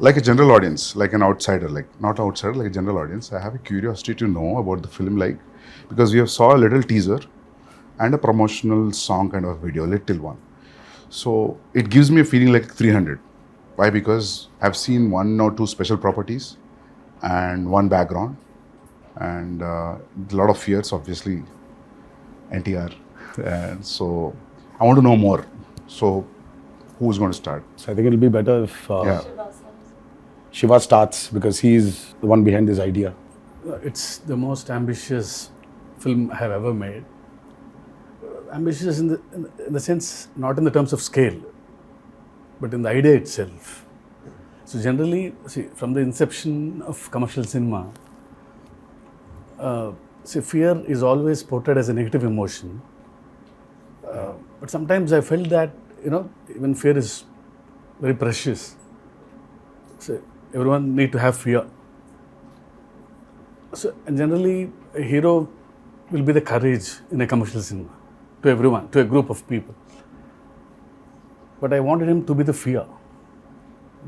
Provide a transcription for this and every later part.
like a general audience, like an outsider, like not outsider, like a general audience, I have a curiosity to know about the film, like, because we have saw a little teaser and a promotional song kind of video, little one. So it gives me a feeling like 300. Why? Because I've seen 1 or 2 special properties and 1 background and a lot of fears, obviously, NTR. And so I want to know more. So who's going to start? So I think it'll be better if Shiva starts, because he's the one behind this idea. It's the most ambitious film I have ever made. Ambitious in the sense, not in the terms of scale, but in the idea itself. So generally, see, from the inception of commercial cinema, fear is always portrayed as a negative emotion. But sometimes I felt that, even fear is very precious. So everyone need to have fear. So, and generally, a hero will be the courage in a commercial cinema to everyone, to a group of people. But I wanted him to be the fear.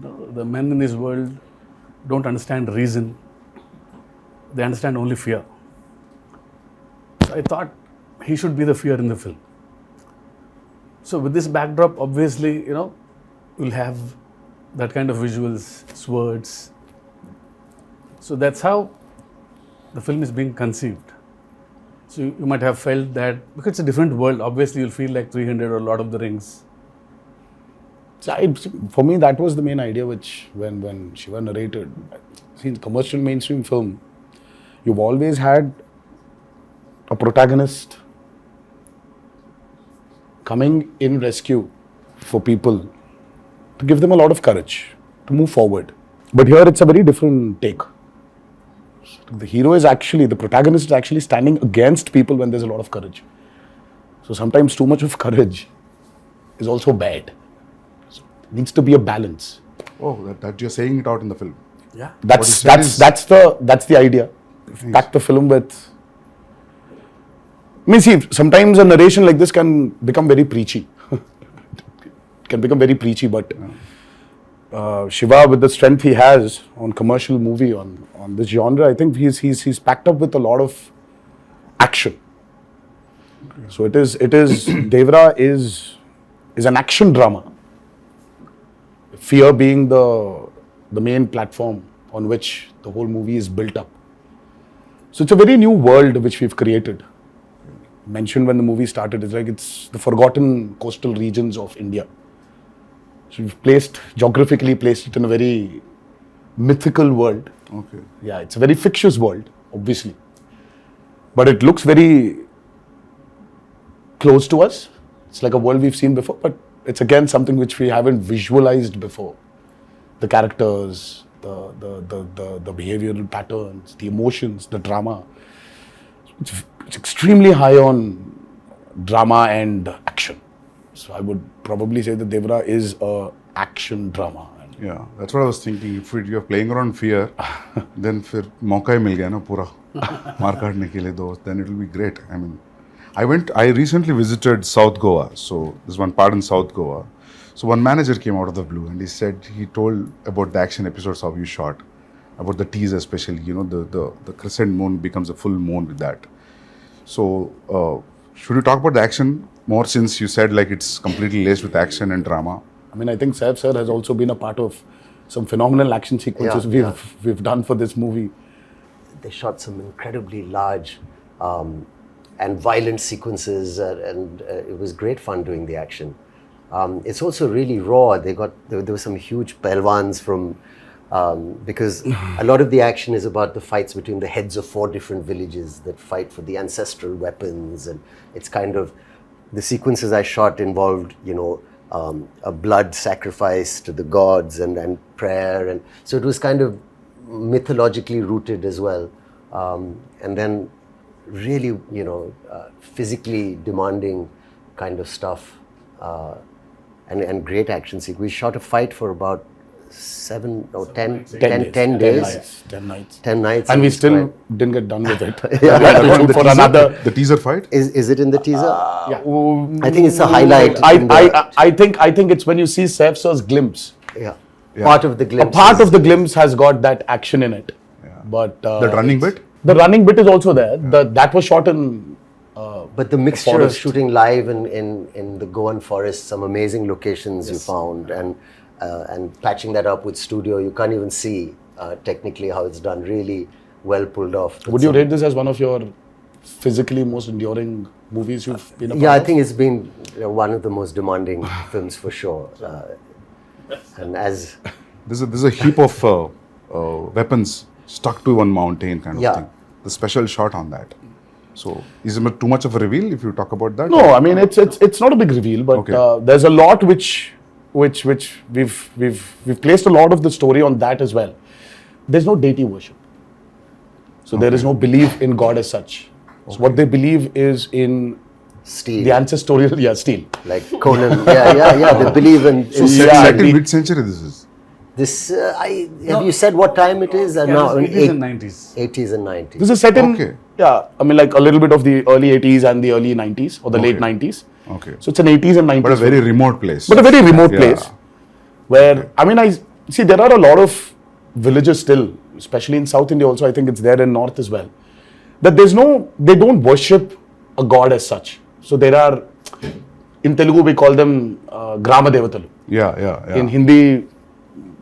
The men in this world don't understand reason. They understand only fear. So I thought he should be the fear in the film. So with this backdrop, obviously, we'll have that kind of visuals, swords. So that's how the film is being conceived. So you might have felt that, because it's a different world, obviously you'll feel like 300 or Lord of the Rings. So for me, that was the main idea, which when Shiva narrated, see, in commercial mainstream film, you've always had a protagonist coming in rescue for people to give them a lot of courage to move forward. But here it's a very different take. The hero is actually, the protagonist is actually standing against people when there's a lot of courage. So sometimes too much of courage is also bad. So it needs to be a balance. Oh, that you're saying it out in the film. Yeah. That's the idea. Pack the film with. I mean, see, sometimes a narration like this can become very preachy. It can become very preachy, but Shiva, with the strength he has on commercial movie, on this genre, I think he's packed up with a lot of action. Okay. So it is Devara is an action drama. Fear being the main platform on which the whole movie is built up. So it's a very new world which we've created. Mentioned when the movie started, it's the forgotten coastal regions of India. So we've geographically placed it in a very mythical world. Okay. Yeah, it's a very fictitious world, obviously. But it looks very close to us. It's like a world we've seen before, but it's again something which we haven't visualized before. The characters, the behavioral patterns, the emotions, the drama. It's extremely high on drama and action. So I would probably say that Devara is a action drama. Yeah, that's what I was thinking. If you're playing around fear, then फिर मौका ही मिल गया ना पूरा मार काटने के लिए दोस्त. Then it will be great. I mean, I recently visited South Goa. So there's one part in South Goa. So one manager came out of the blue and he told about the action episodes how you shot, about the teaser especially. The crescent moon becomes a full moon with that. So should we talk about the action more, since you said like it's completely laced with action and drama? I mean, I think Saif sir has also been a part of some phenomenal action sequences we've done for this movie. They shot some incredibly large and violent sequences, and it was great fun doing the action. It's also really raw. There were some huge pelwans from because a lot of the action is about the fights between the heads of 4 different villages that fight for the ancestral weapons, and it's kind of the sequences I shot involved, a blood sacrifice to the gods and prayer, and so it was kind of mythologically rooted as well, and then really physically demanding kind of stuff, and great action sequence. We shot a fight for about 10 days. 10 nights. 10 nights. And we still didn't get done with it. The teaser fight? Is it in the teaser? Yeah. I think it's a highlight. I think it's when you see Saif sir's glimpse. Yeah. Part of the a glimpse. part of the glimpse has got that action in it. But The running bit? The running bit is also there. That was shot in. But the mixture of forest. shooting live in the Goan forest, some amazing locations you found, and patching that up with studio, you can't even see technically how it's done. Really well pulled off. Would you rate this as one of your physically most enduring movies you've been a part Yeah, I of? think it's been one of the most demanding films for sure. And as There's a heap of weapons stuck to one mountain kind of Yeah. thing. The special shot on that. So, is it too much of a reveal if you talk about that? No, I mean it's not a big reveal, but Okay. there's a lot which we've placed a lot of the story on that as well. There's no deity worship, so there is no belief in God as such. So what they believe is in Steel, the ancestorial steel. like Conan. They believe in. Set in mid-century this is. This, have you said what time it is? Yeah, No, it is in 90s. 80s and 90s. This is set in Okay. I mean like a little bit of the early 80s and the early 90s or the late 90s. Okay. So it's an 80s and 90s. But a very remote place. But a very remote Yeah. place where, I mean, I see there are a lot of villages still, especially in South India also, I think it's there in North as well, that they don't worship a god as such. So there are, in Telugu we call them Grama Devatalu. Yeah. In Hindi,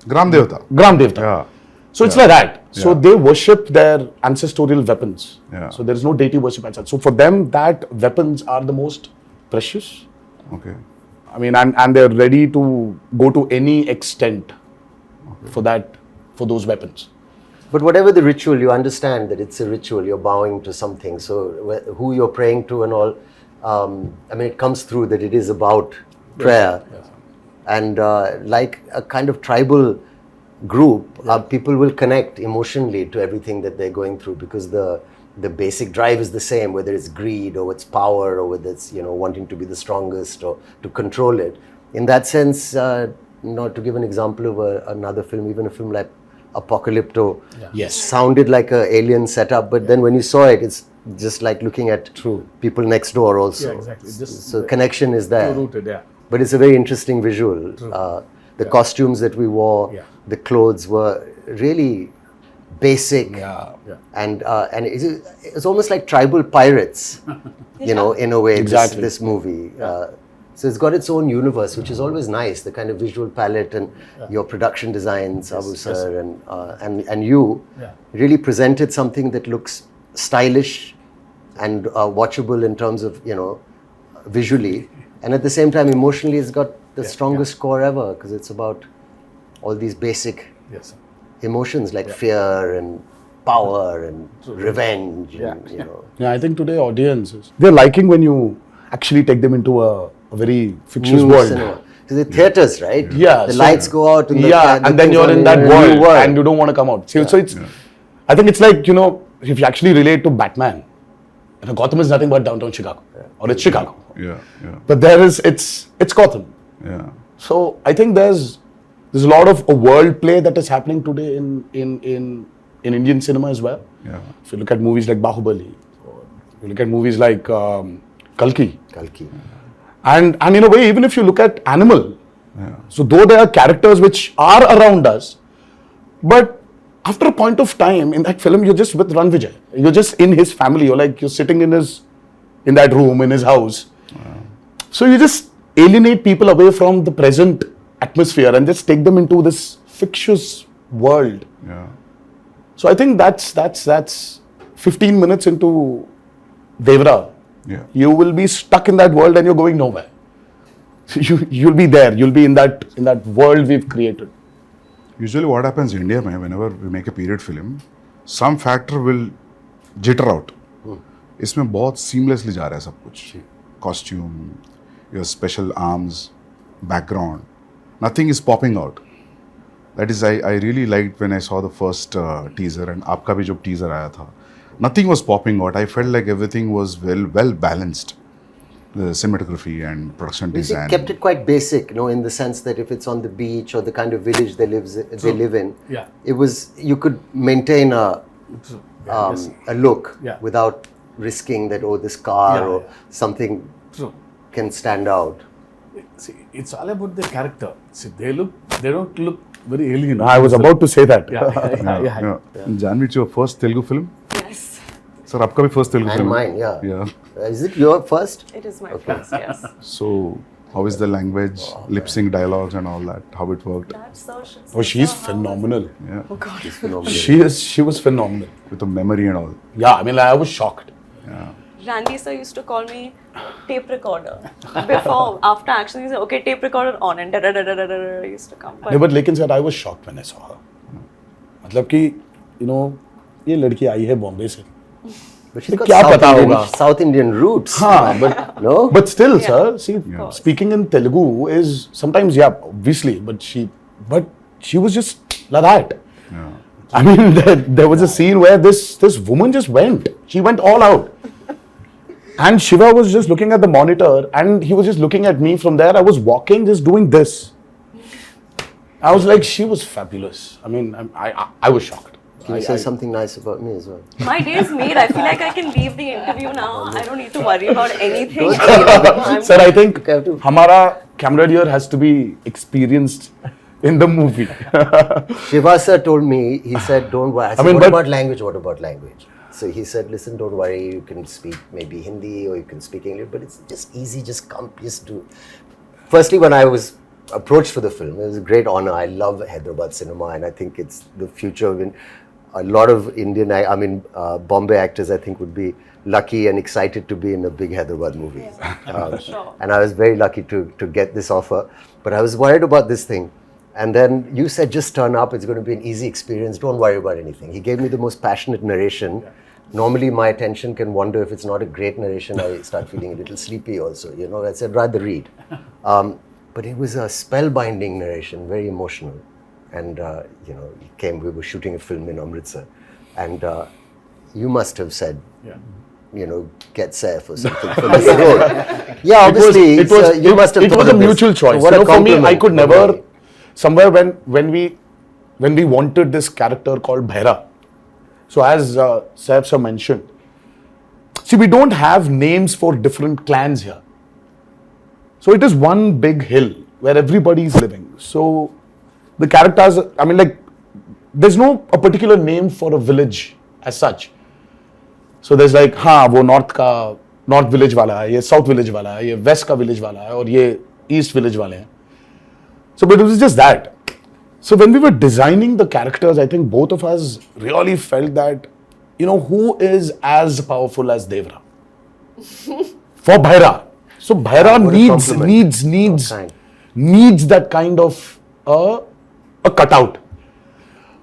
Gram Devata. Gram Devata. Yeah. So it's like that. So Yeah. they worship their ancestorial weapons. Yeah. So there is no deity worship as such. So for them, that weapons are the most precious. Okay. I mean, and they're ready to go to any extent for those weapons. But whatever the ritual, you understand that it's a ritual. You're bowing to something. So who you're praying to and all, I mean, it comes through that it is about prayer. Yes. And like a kind of tribal group, people will connect emotionally to everything that they're going through because the basic drive is the same, whether it's greed or it's power or whether it's wanting to be the strongest or to control it. In that sense, to give an example of another film, even a film like Apocalypto, Yes. sounded like an alien setup, but then when you saw it, it's just like looking at people next door also. Yeah, exactly. Just So connection is there. rooted, yeah. But it's a very interesting visual. The costumes that we wore, Yeah. the clothes were really basic, and it's almost like tribal pirates, in a way. Exactly. This movie. So it's got its own universe, which is always nice. The kind of visual palette and your production design, Sabu sir, and you really presented something that looks stylish and watchable in terms of visually, and at the same time emotionally, it's got the strongest score ever because it's about all these basic Yes. Sir. emotions like fear and power and revenge. And, Yeah, I think today audiences, they're liking when you actually take them into a very fictitious new world. cinema. So the theaters, right? Yeah. The so- lights go out. And and then you're in that world and you don't want to come out. So it's, I think it's like, if you actually relate to Batman, Gotham is nothing but downtown Chicago. Or it's Chicago. Yeah. But it's Gotham. Yeah. So I think there's a lot of a world play that is happening today in Indian cinema as well. Yeah. If you look at movies like Bahubali, or you look at movies like Kalki, and in a way, even if you look at Animal, so though there are characters which are around us, but after a point of time in that film, you're just with Ran Vijay. You're just in his family. You're sitting in that room in his house. So you just alienate people away from the present atmosphere and just take them into this fictitious world. Yeah. So I think that's 15 minutes into Devara. Yeah. You will be stuck in that world and you're going nowhere. You'll be there. You'll be in that world we've created. Usually what happens in India, whenever we make a period film, some factor will jitter out. इसमें बहुत seamlessly जा रहा है सब कुछ. Costume, your special arms, background, nothing is popping out. That is, I really liked when I saw the first teaser and आपका भी जो teaser आया था. Nothing was popping out. I felt like everything was well balanced. The cinematography and production They design. kept it quite basic, in the sense that if it's on the beach or the kind of village they live in, it was, you could maintain a look without risking that, this car or something can stand out. See, it's all about their character. See, they don't look very alien. I was about to say that. Yeah. Janhvi, it's your first Telugu film? Yes, Sir, आपका भी first Telugu And film? mine, yeah. Yeah. Is it your first? it is my first, yes. So, how is the language, lip sync dialogues and all that? How it worked? That's so should Oh, say she's so. How was phenomenal. Yeah. it? Oh God. She was phenomenal. With the memory and all. Yeah, I mean, I was shocked. Yeah. Randy sir used to call me tape recorder. Before, after action, he said, okay, tape recorder on, and da-da-da-da-da-da used to come. No, but लेकिन sir, I was shocked when I saw her. मतलब कि, you know, ये लड़की आई है बॉम्बे से. But she's got क्या पता South Indian, होगा? South Indian roots. हाँ, but No? but still, Yeah. sir, see, course. speaking in Telugu is sometimes, yeah, obviously, but she was just like that. Yeah. I mean, there was a scene where this woman just went. She went all out. And Shiva was just looking at the monitor and he was just looking at me from there. I was walking, just doing this. I was like, she was fabulous. I mean, I was shocked. Can you say something nice about me as well? My day is made. I feel like I can leave the interview now. I don't need to worry about anything. Sir, I think Okay, I have to- Hamara camera here has to be experienced in the movie. Shiva sir told me, he said, don't worry. I said, mean, what but- about language? What about language? So he said, listen, don't worry. You can speak maybe Hindi or you can speak English, but it's just easy. Just come, just do. Firstly, when I was approached for the film, it was a great honor. I love Hyderabad cinema and I think it's the future of a lot of Indian, Bombay actors, I think, would be lucky and excited to be in a big Hyderabad movie. Sure. And I was very lucky to get this offer. But I was worried about this thing. And then you said, just turn up. It's going to be an easy experience. Don't worry about anything. He gave me the most passionate narration. Normally, my attention can wander. If it's not a great narration, I start feeling a little sleepy also. You know, I said, rather read. But it was a spellbinding narration, very emotional. And, we were shooting a film in Amritsar. And you must have said, get Saif or something for this role. Yeah, obviously, you must have it thought was a of this. mutual choice. What You a know, for me, I compliment. could never, somewhere when we wanted this character called Bhaira. So as Saif sir mentioned, see, we don't have names for different clans here. So it is one big hill where everybody is living. So the characters, I mean, like, there's no a particular name for a village as such. So there's like, हाँ वो north village वाला है, ये south village वाला है, ये west का village वाला है, और ये east village वाले हैं. So but it was just that. So when we were designing the characters, I think both of us really felt that, who is as powerful as Devara? For Bhaira. So Bhaira What a compliment. needs that kind of a cutout.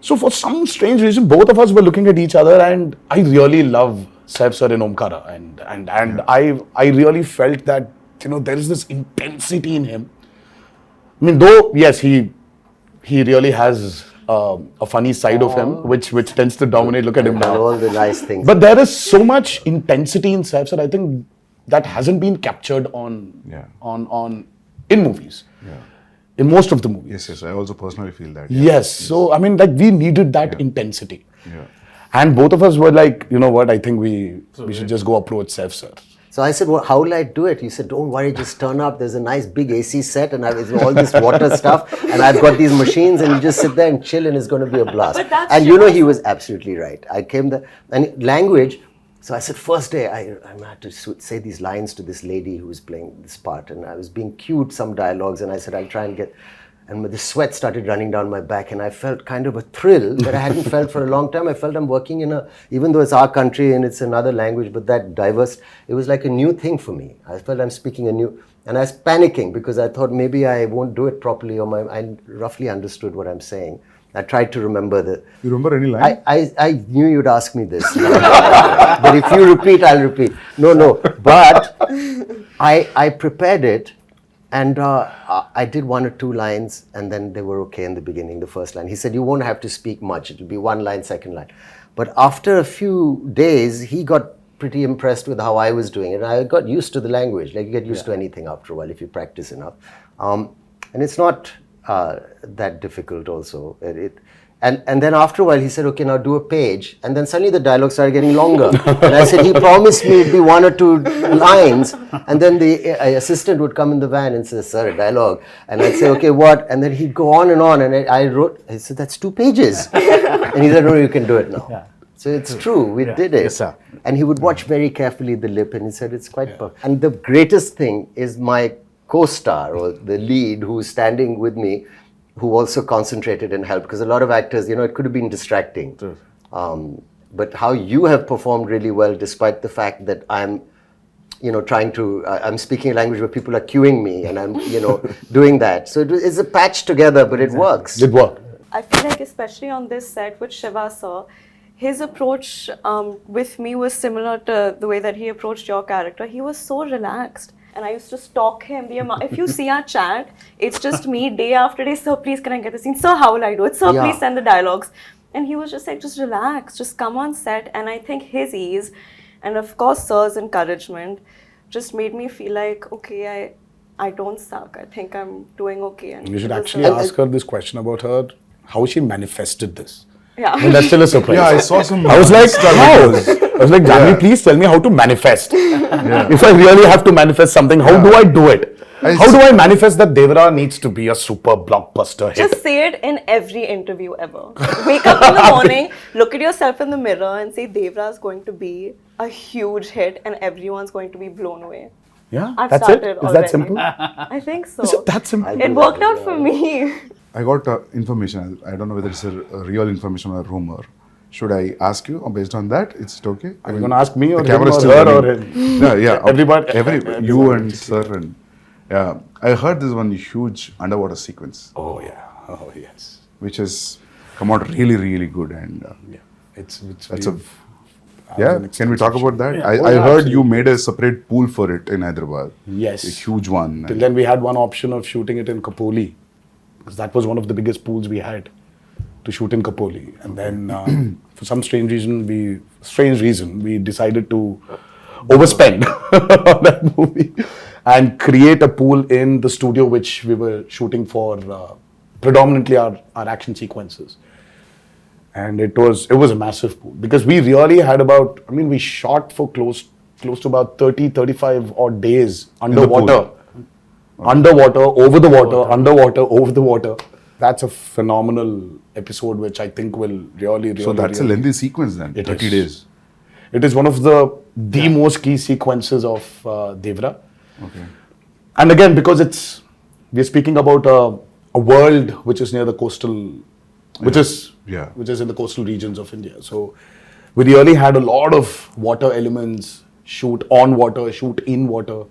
So for some strange reason, both of us were looking at each other, and I really love Saif sir in Omkara, and I really felt that there is this intensity in him. I mean, though yes, he really has a funny side of him, which tends to dominate. Look at him And now. all the nice things. But there is so much intensity in Saif sir. I think that hasn't been captured on in movies. Yeah. In most of the movies. Yes. I also personally feel that. Yes. So, I mean, like, we needed that intensity. Yeah. And both of us were like, you know what, I think we should just go approach Saif sir. So I said, well, how will I do it? He said, don't worry, just turn up. There's a nice big AC set and it's all this water stuff. And I've got these machines and you just sit there and chill and it's going to be a blast. But that's And he was absolutely right. I came there and language. So I said, first day, I had to say these lines to this lady who was playing this part. And I was being cued some dialogues and I said, I'll try and get... And the sweat started running down my back and I felt kind of a thrill that I hadn't felt for a long time. I felt I'm working even though it's our country and it's another language, but that diverse, it was like a new thing for me. I felt I'm speaking and I was panicking because I thought maybe I won't do it properly or I roughly understood what I'm saying. I tried to remember You remember any line? I knew you'd ask me this. But if you repeat, I'll repeat. No. But I prepared it. And I did 1 or 2 lines, and then they were okay in the beginning, the first line. He said, you won't have to speak much. It'll be 1 line, second line. But after a few days, he got pretty impressed with how I was doing it. And I got used to the language. Like, you get used to anything after a while if you practice enough. And it's not that difficult also. And then after a while, he said, okay, now do a page. And then suddenly the dialogue started getting longer. And I said, he promised me it'd be 1 or 2 lines. And then the assistant would come in the van and say, sir, a dialogue. And I'd say, okay, what? And then he'd go on. And I said, that's 2 pages. And he said, no, you can do it now. Yeah. So it's true, we did it. Yes, sir. And he would watch very carefully the lip and he said, it's quite perfect. And the greatest thing is my co-star or the lead who's standing with me, who also concentrated and helped, because a lot of actors, it could have been distracting. But how you have performed really well, despite the fact that I'm, trying to, I'm speaking a language where people are cueing me and I'm, doing that. So it's a patch together, but it works. It worked. I feel like especially on this set with Shiva sir, his approach with me was similar to the way that he approached your character. He was so relaxed. And I used to stalk him. If you see our chat, it's just me day after day. Sir, please can I get the scene? Sir, how will I do it? Sir, please send the dialogues. And he was just like, just relax, just come on set. And I think his ease and of course sir's encouragement just made me feel like, okay, I don't suck. I think I'm doing okay. And You should actually ask her this question about how she manifested this. Yeah. And that's still a surprise. Yeah, I saw some. I was like, Insta how? videos. I was like, Janhvi, please tell me how to manifest. If I really have to manifest something, how do I do it? How do I manifest that Devara needs to be a super blockbuster hit? Just say it in every interview ever. Wake up in the morning, look at yourself in the mirror and say Devara is going to be a huge hit and everyone's going to be blown away. Yeah, I've that's it. started Is that already. simple? I think so. Is it that simple? It worked out for me. I got information. I don't know whether it's a real information or a rumor. Should I ask you, or based on that, is it okay? Are you going to ask me or the him camera is or still her or running. him? Yeah. Everybody. You and sir and yeah. I heard this one huge underwater sequence, Oh, yeah. Oh, yes. which has come out really, really good. And Yeah. It's that's very- yeah. Can we talk about that? Yeah. I heard you made a separate pool for it in Hyderabad. Yes. A huge one. Till then, we had one option of shooting it in Kapoli, because that was one of the biggest pools we had to shoot in Kapoli. And then, for some strange reason, we decided to overspend on that movie and create a pool in the studio which we were shooting for predominantly our action sequences. And it was a massive pool, because we really had we shot for close to about 35 odd days underwater. Underwater, over the water, underwater, over the water. That's a phenomenal episode which I think will really So that's a lengthy sequence then. It 30 is. days. It is one of the most key sequences of Devara. Okay. And again, because we're speaking about a world which is near the coastal, which is in the coastal regions of India. So we really had a lot of water elements, shoot on water, shoot in water.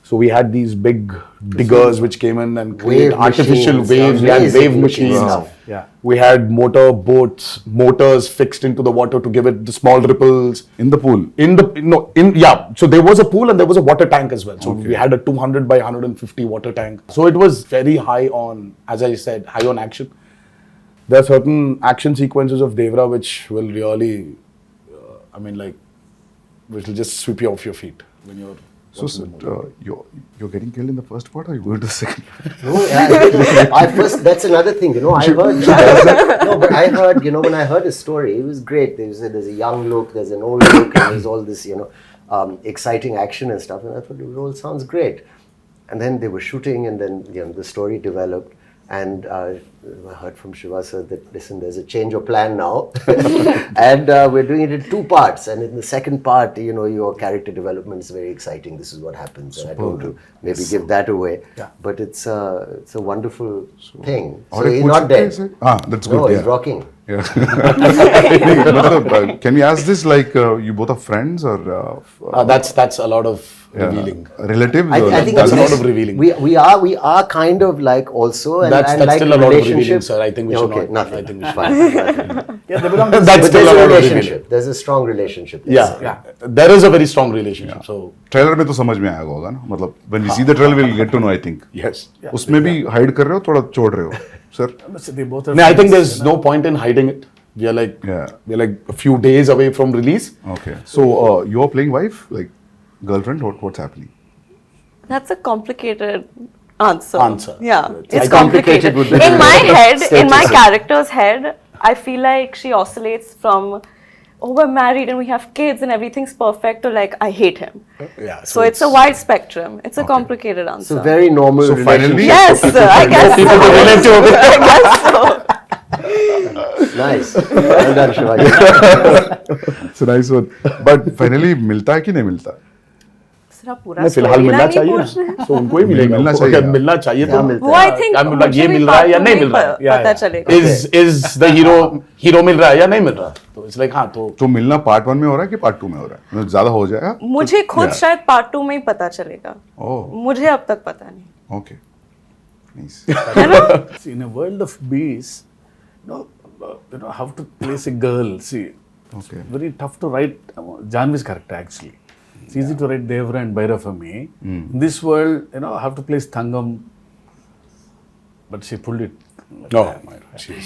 So we had these big diggers which came in and created artificial machines, waves. We had amazing wave looking machines. stuff. Yeah. We had motors fixed into the water to give it the small ripples. In the pool. So there was a pool and there was a water tank as well. So we had a 200 by 150 water tank. So it was very high on, as I said, high on action. There are certain action sequences of Devara which will really, which will just sweep you off your feet when you're. So you're getting killed in the first part, or you go to the second? No, that's another thing, I heard, when I heard his story, it was great. There's a young look, there's an old look, and there's all this, exciting action and stuff. And I thought, it all sounds great. And then they were shooting, and then, the story developed. And I heard from Shiva sir that, listen, there's a change of plan now. And we're doing it in 2 parts. And in the second part, your character development is very exciting. This is what happens. And I don't want to maybe give that away. Yeah. But it's a wonderful thing. Or So a he's put not dead. surprise, that's good. No, yeah. he's rocking. Yeah. Can we ask this, like, you both are friends, or That's a lot of revealing. relatives? I or think that's it's a lot of revealing. We are kind of like also, and That's like still a lot of revealing, relationship. sir. I think we should okay, not. nothing. I think we should Fine. Yeah, they belong That's But still there's a a lot of revealing. relationship. There's a strong relationship. Yeah. There is a very strong relationship. So trailer में तो समझ में आएगा होगा ना, मतलब when we see the trailer we'll get to know, I think. yes. उसमें भी hide कर रहे हो, थोड़ा छोड़ रहे हो, sir? They both are No, I think friends, there's no point in hiding it. We are like a few days away from release. Okay. So you're playing wife, like girlfriend, what's happening? That's a complicated answer. Yeah, It's it's complicated complicated. would be In my head, in my status. character's head, I feel like she oscillates from, oh, we're married and we have kids and everything's perfect, to like, I hate him. Yeah. So it's a wide spectrum. It's a complicated answer. It's a very normal So finally- Yes, I guess so. I guess so. Nice. Well done, Shivaji. It's a nice one. But finally, मिलता है कि नहीं मिलता? सिर्फ पूरा नहीं, फिलहाल storyline मिलना ही चाहिए पूछ रहे हैं। ना, तो उनको ही मिलेगा, मिलना उनको चाहिए। अगर मिलना चाहिए क्या तो मिलता वो I think I'm like, ये मुझे मिल भी रहा है या part नहीं two मिल में रहा है, पता चलेगा। is the hero मिल रहा है या नहीं मिल रहा, तो it's like हाँ, तो मिलना पार्ट 1 में हो रहा है कि पार्ट 2 में हो रहा है? मतलब ज्यादा हो जाएगा? मुझे खुद Yeah. शायद पार्ट 2 में ही पता चलेगा। ओह, मुझे अब तक पता नहीं। ओके. Nice. है ना? See, in a world of bees, how to place a girl. See, Okay. it's very tough to write Janhvi's character actually. It's easy to write Devara and Bhaira for me. In this world, I have to place Thangam, but she pulled it. No, she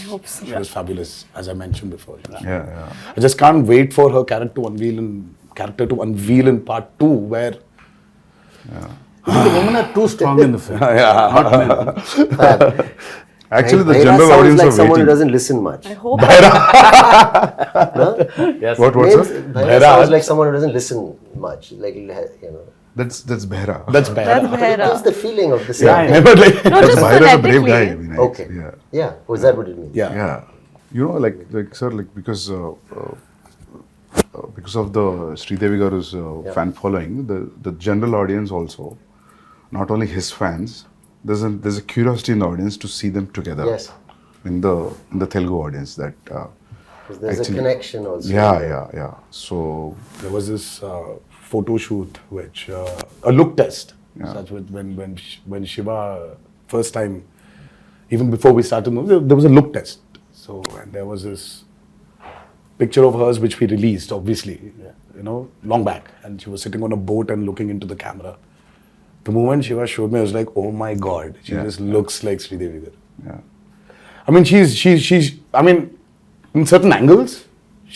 was fabulous, as I mentioned before. Yeah. I just can't wait for her character to unveil in part 2, where The women are too strong in the film. Not men. Actually, the Bhaira general sounds audience like are someone who waiting. doesn't listen much. I hope Yes. What, Names- sir? Bhaira sounds like someone who doesn't listen much. Like, That's Behra. that's bad. that's It Bhaira. gives the feeling of the same. Yeah, I thing. remember like No, just Behra is a brave guy. I phonetically. mean, Okay. Yeah. Yeah. Was that what it means? yeah. Yeah. You know, like sir, like because of the Sridevi Garu's fan following, the general audience also, not only his fans, there's a curiosity in the audience to see them together. Yes. In the Telugu audience, that 'Cause there's actually- a connection also. Yeah. So There was this photo shoot, which a look test, Yeah. such with when Shiva first time, even before we started movie, there was a look test. So and there was this picture of hers which we released, obviously, long back, and she was sitting on a boat and looking into the camera. The moment Shiva showed me, I was like, oh my god, she Yeah. just looks like Sridevi Garu. yeah. I mean, she's. I mean, in certain angles,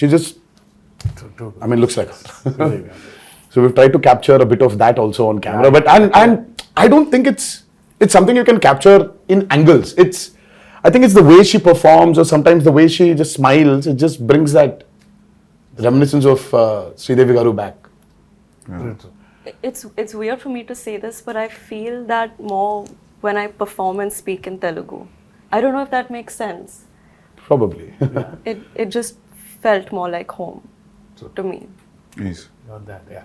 she just. I mean, looks like her. So we've tried to capture a bit of that also on camera, but and I don't think it's something you can capture in angles. I think it's the way she performs, or sometimes the way she just smiles. It just brings that reminiscence of Sridevi Garu back. It's weird for me to say this, but I feel that more when I perform and speak in Telugu. I don't know if that makes sense. Probably. It just felt more like home to me. Yes. Got that, yeah.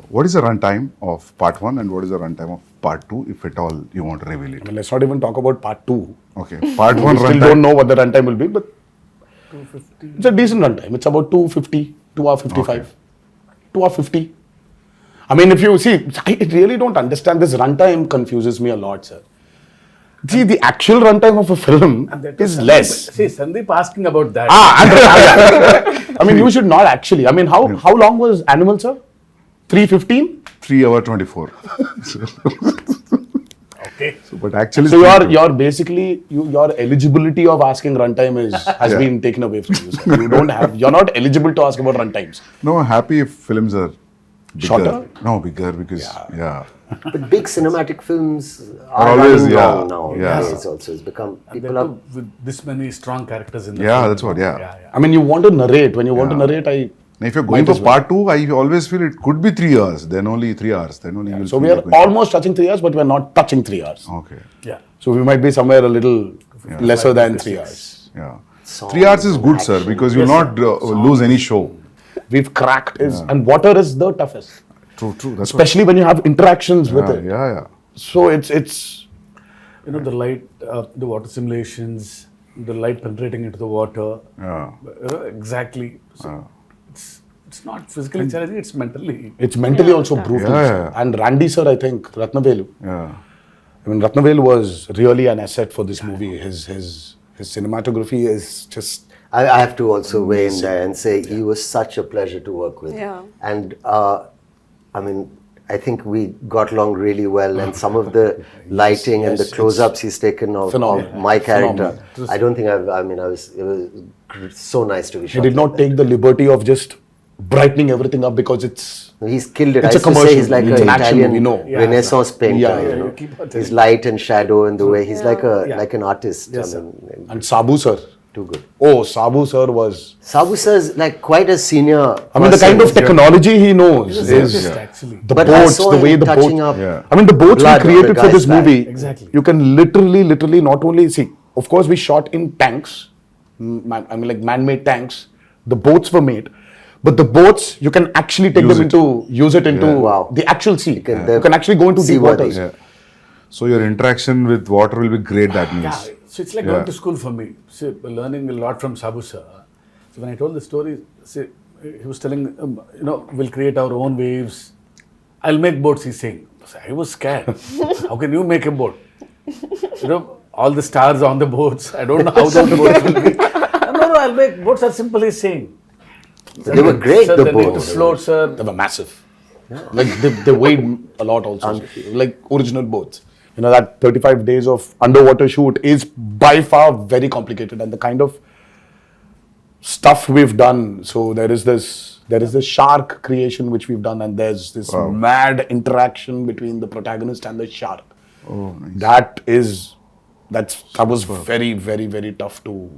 What is the runtime of part 1 and what is the runtime of part 2, if at all you want to reveal I it? mean, let's not even talk about part 2. Okay. Part 1 We still runtime. don't know what the runtime will be, but 250. It's a decent runtime. It's about 250, 2 hour 55, Okay. 2 hour 50. I mean, if you see, I really don't understand this runtime. Confuses me a lot, sir. See, the actual runtime of a film is less. See, Sandeep asking about that. I mean, you should not actually. I mean, how long was Animal, sir? 3:15. 3 hour 24. Okay. So, but actually, So it's you're basically your eligibility of asking runtime has Yeah. been taken away from you, sir. You're not eligible to ask about runtimes. No, I'm happy if films are bigger. Shorter? No, bigger because yeah. But big cinematic films are always, running yeah, long now. yeah. It's also it's become And people that are too with this many strong characters in the Yeah, film. that's what, yeah. I mean, you want to narrate. When you want to narrate, Now, if you're going Might for as well. part 2, I always feel it could be 3 hours. Then only 3 hours. Then only you'll So feel we are like going- almost touching 3 hours, but we're not touching 3 hours. Okay. Yeah. So we might be somewhere a little lesser than 3 hours. Yeah. songs 3 hours is good, sir, action. because you'll not lose any show. We've cracked and water is the toughest, True. That's especially when you have interactions with what, it. yeah. So it's The light, the water simulations, the light penetrating into the water. Yeah. Exactly. So it's not physically challenging, it's mentally. mentally also brutal. Yeah, sir. yeah. And Randy sir, I think Ratnavelu. Yeah. I mean, Ratnavelu was really an asset for this movie. His cinematography is just I have to also weigh in there and say he was such a pleasure to work with. Yeah. And I mean, I think we got along really well, and some of the lighting and the yes, close-ups he's taken of phenomenal. my character. Phenomenal. I don't think it was so nice to be he shot. did not like that. take the liberty of just brightening everything up because it's He's killed it. It's I a used to say commercial. he's like It's an an action Italian movie, no. Yeah. Renaissance painter. Yeah, you yeah, know? you keep on His light and shadow and the way he's like a Yeah. like an artist. Yes, I mean, and Sabu sir. too good. Oh, Sabu sir was. Sabu sir is like quite a senior. I mean, the kind of technology he knows He's is just actually. the But I boats, saw the him way the touching boats. up. Yeah. I mean, the boats we blood on created the for guy's this back. movie. Exactly. You can literally not only see. Of course, we shot in tanks. I mean, like man-made tanks. The boats were made, but the boats you can actually take Use them it. into use it into Wow. the actual sea. can- You can actually go into deep seaworthy. waters. Yeah. So your interaction with water will be great. That means. Yeah, so it's like Yeah. going to school for me. See, learning a lot from Sabu sir. So when I told the story, see, he was telling, we'll create our own waves. I'll make boats, he's saying. So I was scared. How can you make a boat? All the stars on the boats. I don't know how those boats will be. No, I'll make boats are simple, he's saying. They were great, Sir, the they need to boats. float, sir. They were massive. Like they weighed a lot also. Like original boats. You know, that 35 days of underwater shoot is by far very complicated, and the kind of stuff we've done. So there is this shark creation which we've done, and there's this mad interaction between the protagonist and the shark. Oh, nice. That was very, very, very tough to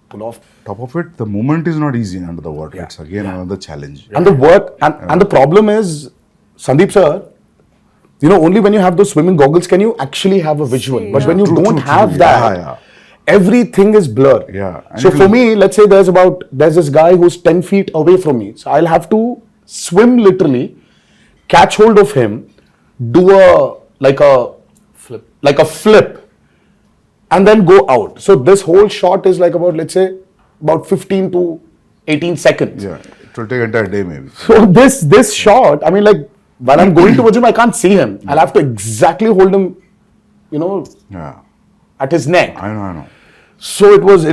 pull off. Top of it, the movement is not easy under the water. It's again another challenge. And the work and the problem is, Sandeep sir, only when you have those swimming goggles can you actually have a visual. See, But when you True, don't true, have true. that, Yeah. everything is blur. Yeah. And So it for will- me, let's say there's this guy who's 10 feet away from me. So I'll have to swim literally, catch hold of him, do a flip, and then go out. So this whole shot is like about 15 to 18 seconds. Yeah, it will take entire day maybe. So this shot, I mean, like when I'm going towards him, I can't see him. I'll have to exactly hold him, Yeah, at his neck. I know. So it was.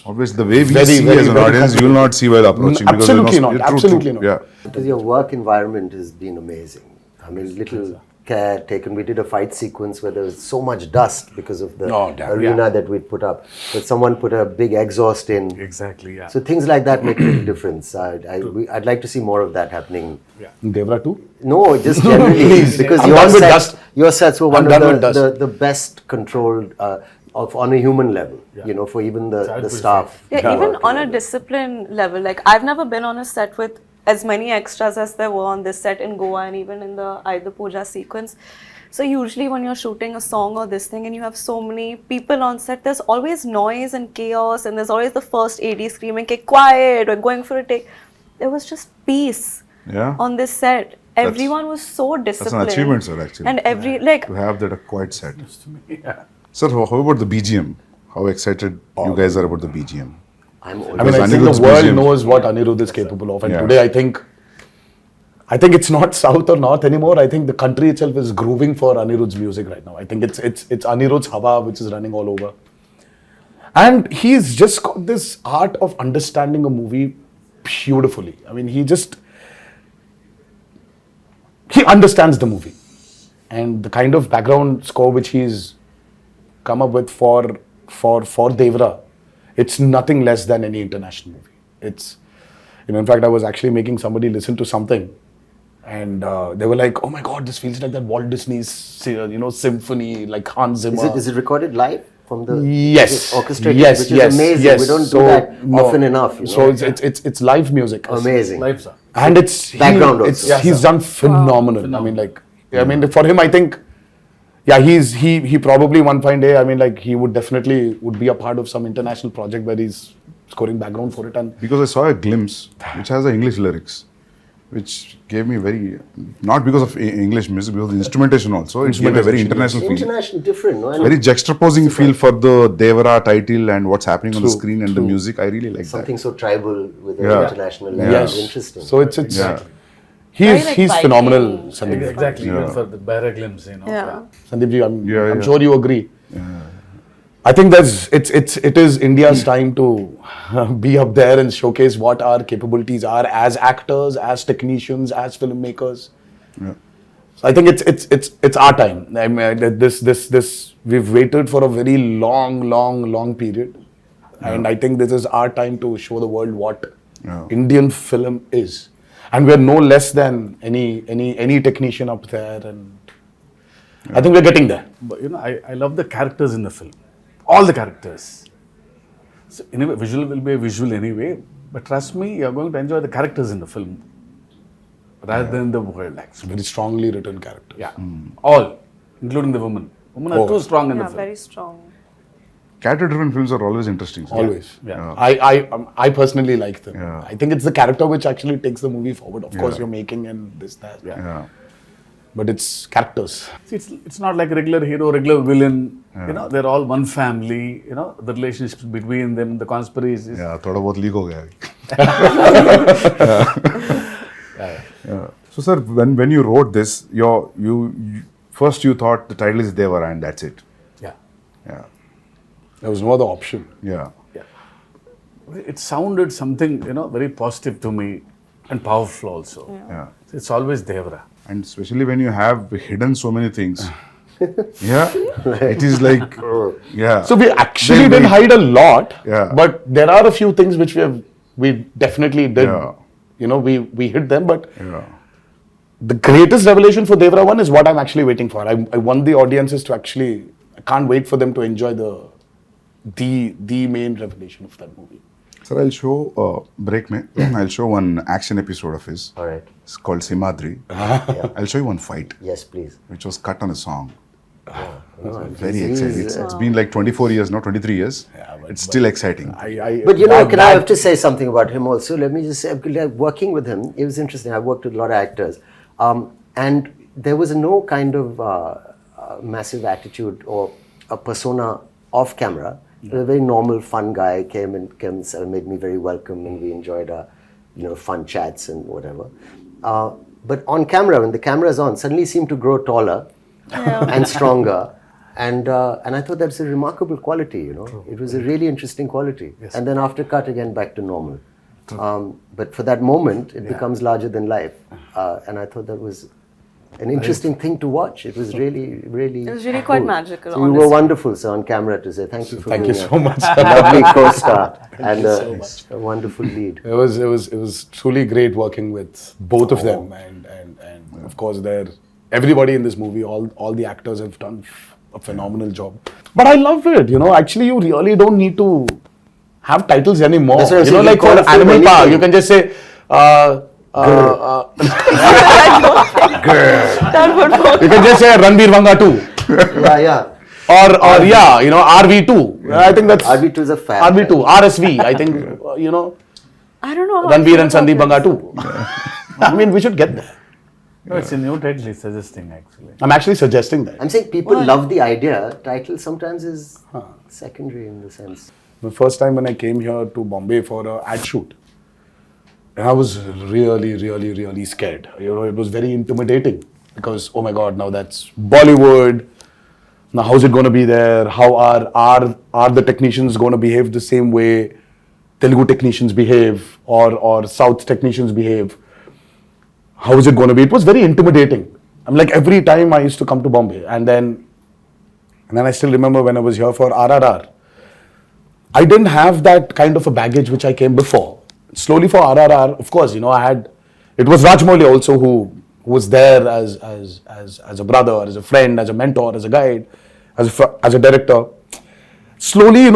Obviously, the way we Very, see very, as an very audience, you will not see while approaching. because Absolutely there's not, true, absolutely true. not. Yeah. Because your work environment has been amazing. I mean, little care taken. We did a fight sequence where there was so much dust because of the Oh, damn. arena that we'd put up. But someone put a big exhaust in. Exactly, yeah. So things like that make a big difference. I'd like to see more of that happening. Devra too. No, just generally. Please. Because I'm done with dust. your sets were one I'm done of with dust. the best controlled on a human level, for even the staff. Yeah, even on a discipline level, like I've never been on a set with as many extras as there were on this set in Goa and even in the Ayudha Puja sequence. So usually when you're shooting a song or this thing and you have so many people on set, there's always noise and chaos, and there's always the first AD screaming, "Okay, quiet," or going for a take. There was just peace Yeah. on this set. Everyone was so That's disciplined. an achievement, sir, actually. And To have that a quiet set. Yeah. Sir, how about the BGM? How excited you guys are about the BGM? I'm I mean, Because I think Anirudh's the world BGM knows what Anirudh is capable of, and Yeah. today I think it's not south or north anymore. I think the country itself is grooving for Anirudh's music right now. I think it's Anirudh's Hava which is running all over, and he's just got this art of understanding a movie beautifully. I mean, he understands the movie, and the kind of background score which he's come up with for Devara, it's nothing less than any international movie. It's, in fact, I was actually making somebody listen to something, and they were like, "Oh my God, this feels like that Walt Disney's, symphony, like Hans Zimmer." Is it recorded live from the Yes. orchestrated? Yes. Which yes. is amazing. Yes. We don't So, do that no. often enough. So it's live music. amazing. Life, sir. And it's Background he, also. it's, he's done phenomenal. I mean, for him, I think, he probably one fine day, I mean, like he would be a part of some international project where he's scoring background for it. And Because I saw a glimpse which has the English lyrics, which gave me not because of English music, because of the instrumentation also, it gave a very international feel. International, different. No? And Very juxtaposing feel for the Devara title and what's happening on the screen and the music. I really like something that. so tribal with an Yeah. international level. yes, Interesting. so it's Yeah. he's like he's Viking. phenomenal, Sandeep. Exactly, Yeah. even for the bare glimpse, Yeah. Sandeep ji, I'm Yeah. sure you agree. I think it is India's time to be up there and showcase what our capabilities are as actors, as technicians, as filmmakers. Yeah. So I think it's our time. I mean, this we've waited for a very long period, and I think this is our time to show the world what Indian film is. And we're no less than any technician up there, and I think we're getting there. But I love the characters in the film. All the characters. So anyway, visual will be a visual anyway. But trust me, you're going to enjoy the characters in the film rather than the world, actually. Very strongly written character. Yeah. All, including the women. Women are too strong in the Yeah, film. very strong. Character-driven films are always interesting. Always. Yeah. I personally like them. Yeah. I think it's the character which actually takes the movie forward. Of course, you're making and this, that. Yeah. But it's characters. See, it's not like regular hero, regular villain. They're all one family. The relationships between them, the conspiracies. Yeah, थोड़ा बहुत leak हो गया. Yeah. So sir, when you wrote this, you first you thought the title is Devara and that's it. Yeah. Yeah. There was no other option. Yeah. It sounded something, very positive to me and powerful also. Yeah. It's always Devara. And especially when you have hidden so many things. Yeah. It is like, yeah. So we actually didn't hide a lot. Yeah. But there are a few things which we definitely did. Yeah. We hid them. But Yeah. the greatest revelation for Devara 1 is what I'm actually waiting for. I want the audiences to actually, I can't wait for them to enjoy the main revelation of that movie. Sir, I'll show, break me, I'll show one action episode of his. All right. It's called Simadri. I'll show you one fight, Yes, please. which was cut on a song. No, Very he's- exciting. It's been like 24 years, not 23 years. It's still exciting. But I have to say something about him also. Let me just say, like, working with him, it was interesting. I worked with a lot of actors. And there was no kind of massive attitude or a persona off camera. He was a very normal, fun guy, came and made me very welcome, and we enjoyed our, fun chats and whatever. But on camera, when the camera is on, suddenly he seemed to grow taller and stronger. And I thought that's a remarkable quality, It was a really interesting quality. Yes. And then after cut, again, back to normal. But for that moment, it becomes larger than life. And I thought that was an interesting thing to watch. It was really, really It was really quite magical, So you were honestly. wonderful, sir, on camera to say thank you for Thank you being so much. a lovely co-star and a wonderful lead. It was truly great working with both of them, and of course everybody in this movie, all the actors have done a phenomenal job. But I love it, Actually, you really don't need to have titles anymore. That's what I'm saying, Like you call for a film Animal Park, anything. you can just say. That would work. You can just say Janhvi Vanga 2. Yeah. Or RV2. I think that's RV2 is a fab. RV2, RSV. I think I don't know how I Ranveer feel and about Sandeep Vanga this. 2. I mean, we should get there. No, it's a new title he's suggesting, actually. I'm actually suggesting that. I'm saying people love the idea. Title sometimes is secondary in the sense. The first time when I came here to Bombay for an ad shoot, I was really, really, really scared. It was very intimidating because, oh my God, now that's Bollywood. Now, how's it going to be there? How are the technicians going to behave the same way Telugu technicians behave or South technicians behave? How is it going to be? It was very intimidating. I'm like, every time I used to come to Bombay, and then I still remember when I was here for RRR, I didn't have that kind of a baggage which I came before. Slowly for RRR, of course, it was Rajmouli also who was there as a brother, as a friend, as a mentor, as a guide, as a director. Slowly,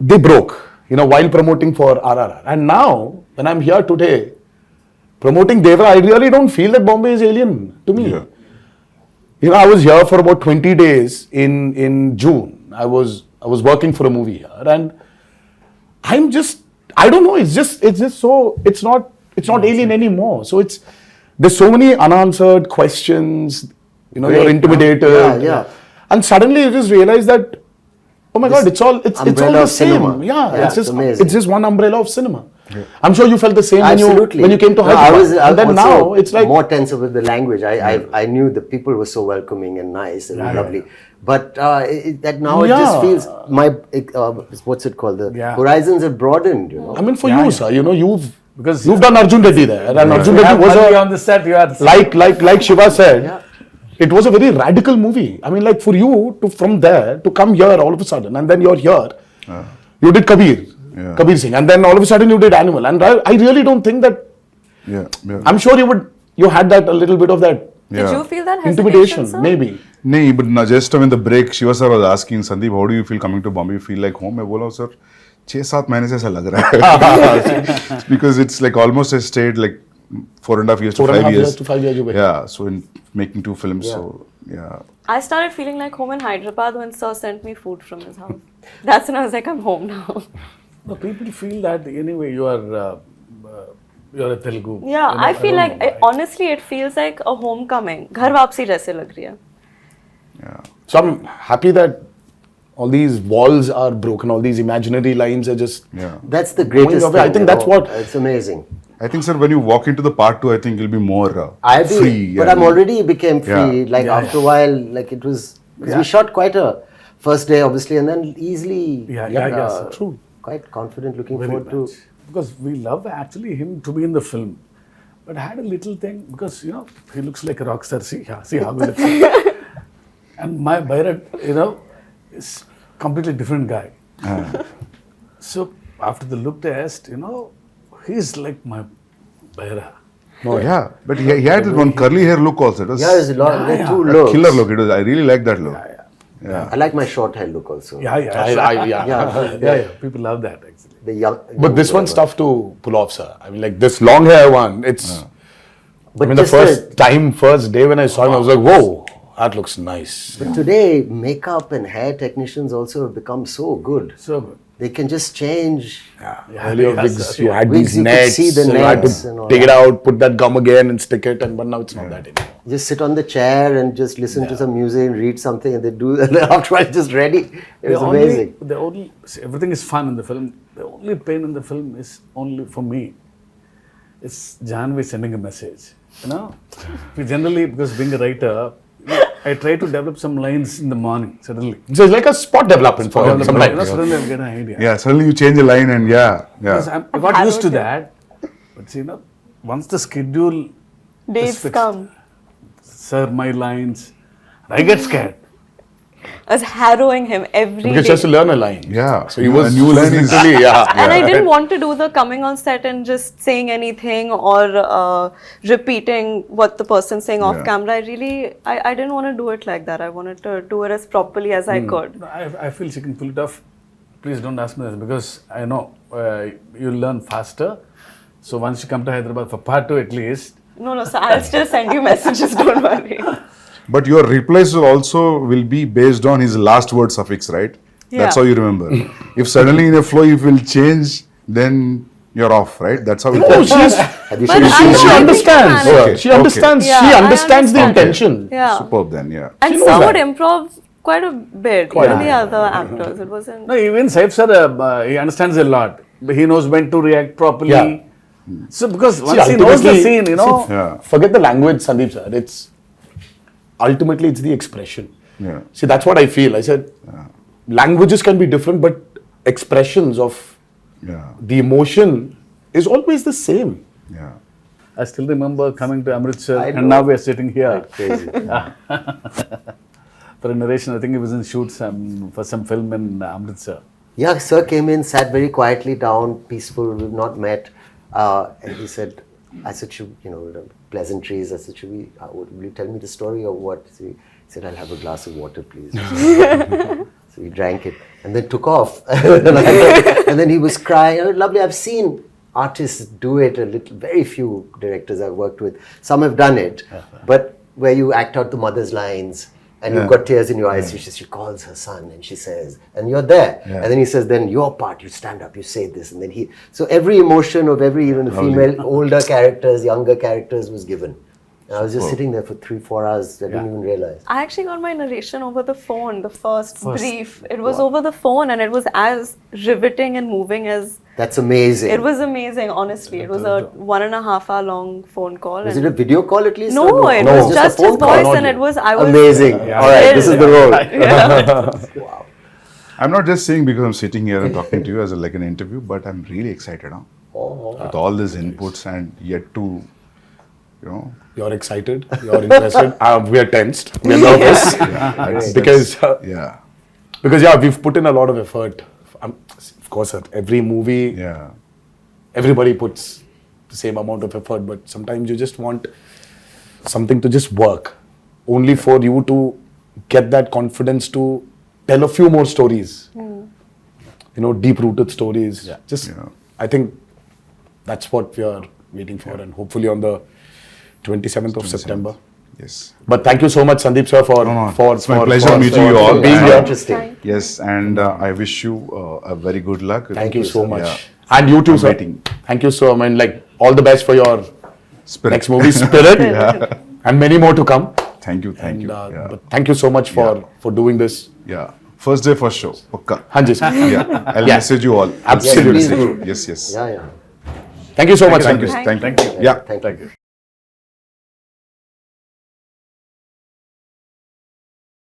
they broke, while promoting for RRR. And now, when I'm here today, promoting Devara, I really don't feel that Bombay is alien to me. Yeah. I was here for about 20 days in June. I was working for a movie here, and I don't know, it's not alien anymore. So there's so many unanswered questions, you're intimidated. Yeah. And suddenly you just realize that, oh my God, it's all the same. Cinema. Yeah, it's it's just one umbrella of cinema. Yeah. I'm sure you felt the same Absolutely. when you came to Hyderabad. I and then now it's like more tense with the language. I knew the people were so welcoming and nice and lovely. But that now it just feels what's it called? The horizons have broadened. I mean, for you, sir, Because you've done Arjun Reddy there, and Arjun Reddy was on the set. You are like Shiva said. It was a very radical movie. I mean, like for you from there to come here all of a sudden, and then you're here. You did Kabir. Yeah. Kabir Singh, and then all of a sudden you did Animal, and I really don't think that. Yeah. Yeah. I'm sure you had that a little bit of that Did you feel that hesitation, intimidation, sir? maybe. No, but no, just in the break, Shiva sir was asking Sandeep, how do you feel coming to Bombay? You feel like home? I बोला sir, 6-7 महीने से ऐसा लग रहा है. Because it's like almost I stayed like 4.5 years to 5 years. to 5 years you were. Yeah, so in making 2 films, so yeah. I started feeling like home in Hyderabad when Sir sent me food from his house. That's when I was like, I'm home now. No, people feel that anyway you're a Telugu. Yeah, You know, I feel don't like, know why. honestly, it feels like a homecoming. घर वापसी जैसे लग रही है. Yeah. So I'm happy that all these walls are broken, all these imaginary lines are just. Yeah. That's the greatest Going away. thing. I think that's what- It's amazing. I think, sir, when you walk into the part 2, I think you'll be more free. But I'm already became free. Yeah. Like after a while, like it was. Because we shot quite a first day, obviously, and then easily. Yeah, true. Quite confident, looking Very forward much. Because we love actually him to be in the film. But I had a little thing because he looks like a rock star. See how he looks like. And my Bharat, is completely different guy. So after the look test, he's like my Bharat. Oh, yeah. But he had that one curly hair look also. It was to. Yeah, there's a lot. There are two a looks. killer look. It was. I really like that look. Yeah. I like my short hair look also. Yeah. People love that actually. The young. But this one's tough to pull off, sir. I mean, like this long hair one, it's. But I mean, the just first day when I saw him, I was like, whoa, that looks nice. But today, makeup and hair technicians also have become so good. So good. They can just change. Earlier wigs, you had Wigs, these you could nets, see the so you had nets and to all take it that. out, put that gum again and stick it, but now it's not that anymore. Just sit on the chair and just listen to some music and read something, and they do. And after it's just ready. It was amazing. Everything is fun in the film. The only pain in the film is only for me. It's Janhvi sending a message. We generally, because being a writer, I try to develop some lines in the morning suddenly. So it's like a spot development for Develop- some lines. Suddenly I'll get an idea. Yeah. Suddenly you change a line and Because I got used to that. But see, once the schedule is Days fixed, come. sir, my lines, I get scared. I was harrowing him every Because day. he has to learn a line. Yeah. So he was a new line is literally, And I didn't want to do the coming on set and just saying anything or repeating what the person's saying off Yeah. camera. I didn't want to do it like that. I wanted to do it as properly as I could. No, I feel she can pull it off. Please don't ask me this because I know you'll learn faster. So once you come to Hyderabad for part 2 at least, No, so I'll still send you messages, don't worry. But your replies will be based on his last word suffix, right? That's Yeah. how you remember. If suddenly in a flow you will change, then you're off, right? That's how it No, goes. she's, Have you But seen I she know, I think understands. I manage. Okay, She understands. Yeah, She I understands the understand. intention. Yeah. Superb then, yeah. And She knows Sir that. would improv quite a bit. Even the other actors. It wasn't. no, even Saif sir, he understands a lot. He knows when to react properly. Yeah. So because once he knows the ultimately- scene, Yeah. Forget the language, Sandeep sir. Ultimately it's the expression. Yeah. See, that's what I feel. I said, languages can be different, but expressions of Yeah. the emotion is always the same. Yeah. I still remember coming to Amritsar I and know. now we are sitting here Crazy. for a narration. I think he was in shoots for some film in Amritsar. Yeah, sir came in, sat very quietly down, peaceful. We've not met, and he said, "I said, pleasantries. I said, will you tell me the story or what?" So he said, "I'll have a glass of water, please." So he drank it and then took off. And then he was crying. "Oh, lovely. I've seen artists do it a little. Very few directors I've worked with. Some have done it, but where you act out the mother's lines." And you've got tears in your eyes. She calls her son and she says, and you're there. Yeah. And then he says, then your part, you stand up, you say this. And then so every emotion of every, even the female, older characters, younger characters was given. And I was just sitting there for 3-4 hours. I didn't even realize. I actually got my narration over the phone, the first brief. It was over the phone and it was as riveting and moving as. That's amazing. It was amazing, honestly. It was a 1.5 hour long phone call. Was and it a video call at least? No, or it No. was a just his phone call? voice and it was, I was. Amazing. All right, this is the role. Yeah. I'm not just saying because I'm sitting here and talking to you as like an interview, but I'm really excited now. With all these inputs and yet to, You're excited. You're interested. We are tensed. We are nervous. that's- Because yeah. Because we've put in a lot of effort. of course, sir, every movie, Yeah. everybody puts the same amount of effort, but sometimes you just want something to just work, only for you to get that confidence to tell a few more stories. You know, deep-rooted stories. Yeah. Just, Yeah. I think that's what we are waiting for, and hopefully on the 27th of September. Yes. But thank you so much, Sandeep sir, for It's my pleasure meeting you all. being And- here. Interesting. Yes, and I wish you a very good luck. Thank you so much. Yeah. And you too, I'm sir. waiting. Thank you so much. I mean, like, all the best for your Spirit. next movie, Spirit, and many more to come. Thank you. Thank you. And, Yeah. but thank you so much for doing this. Yeah. First day, first show. Pakka. Hanji, sir. Yeah. I'll Yeah. message you all. Absolutely. Yes, please do. Yes, yes. Yeah, yeah. Thank you so much, Thank you. Sandeep. Thank you. Yeah. Thank you.